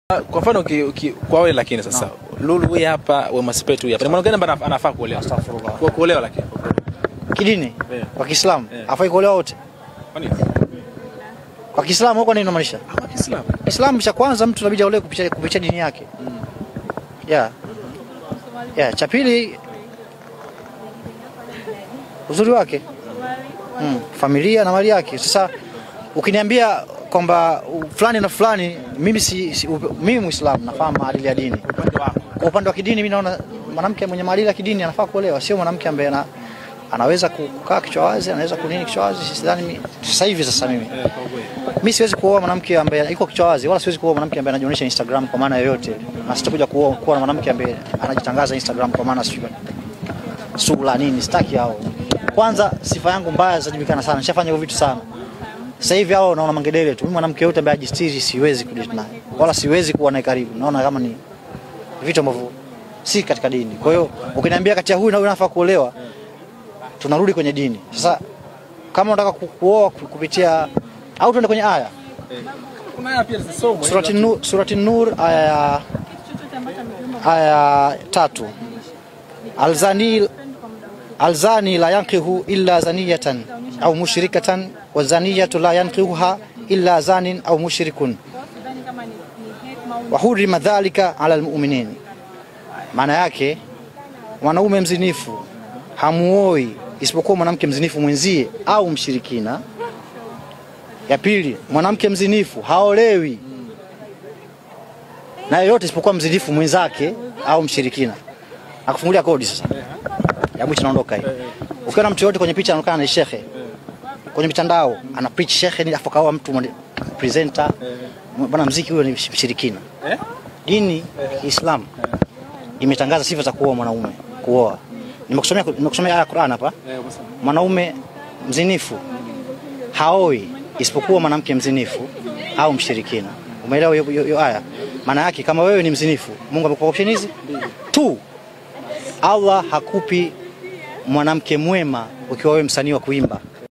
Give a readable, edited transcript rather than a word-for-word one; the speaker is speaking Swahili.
Kwa mfano kwa wewe lakini sasa Lulu huyu hapa Wema Sepetu hapa. Ni mwanamke ambaye anafaa kuolewa. Kwa kuolewa lakini. Kidini? Kwa Kiislamu. Hafai kuolewa wote. Kwa nini? Kwa Kiislamu huko nini inamaanisha? Kwa Kiislamu. Kiislamu cha kwanza mtu inabidi aolewe kupitia dini yake. Cha pili uzuri wake. Familia na mali yake. Sasa ukiniambia kwamba fulani na fulani, mimi Muislamu nafahamu maadili ya dini. Kwa upande wa kidini mimi naona mwanamke mwenye maadili ya kidini anafaa kuolewa, sio mwanamke ambaye anaweza kukaa kichwa wazi, anaweza kunini kichwa wazi. Sidhani sasa hivi mimi siwezi kuoa mwanamke ambaye yuko kichwa wazi, wala siwezi kuoa mwanamke ambaye anajionyesha Instagram kwa maana yoyote. Na sitakuja kuoa na mwanamke ambaye anajitangaza Instagram kwa maana sura nini, sitaki hao. Kwanza sifa yangu mbaya zajulikana sana, nishafanya hivyo vitu sana. Sasa hivi hao naona mangedele tu. Mimi mwanamke yote ambaye ajistiri siwezi kudate naye, wala siwezi kuwa naye karibu. Naona kama ni vitu ambavyo si katika dini. Kwa hiyo ukiniambia kati ya huyu na huyu anafaa kuolewa, tunarudi kwenye dini. Sasa kama unataka kuoa kupitia au tuende kwenye aya. Kuna aya pia zisomwe. Surati Nur aya 3. Alzani la yankihu illa zaniyatan au mushrikatan wa zaniyatu la yankihuha illa zanin au mushrikun wa hurima dhalika ala almu'minin. Maana yake mwanaume mzinifu hamuoi isipokuwa mwanamke mzinifu mwenzie au mshirikina. Ya pili, mwanamke mzinifu haolewi na yeyote isipokuwa mzinifu mwenzake au mshirikina. Akufungulia kodi sasa. Ya mwisho naondoka hii. Ukiona mtu yote kwenye picha anaonekana ni shekhe. Kwenye mitandao ana preach shekhe ni afakawa mtu presenter. Bwana muziki huyo ni mshirikina. Dini Kiislamu imetangaza sifa za kuoa mwanaume, kuoa. Nimekusomea aya ya Qur'an hapa. Mwanaume mzinifu haoi isipokuwa mwanamke mzinifu au mshirikina. Umeelewa hiyo aya? Maana yake kama wewe ni mzinifu, Mungu amekupa option hizi tu. Allah hakupi mwanamke mwema ukiwa wewe msanii wa kuimba.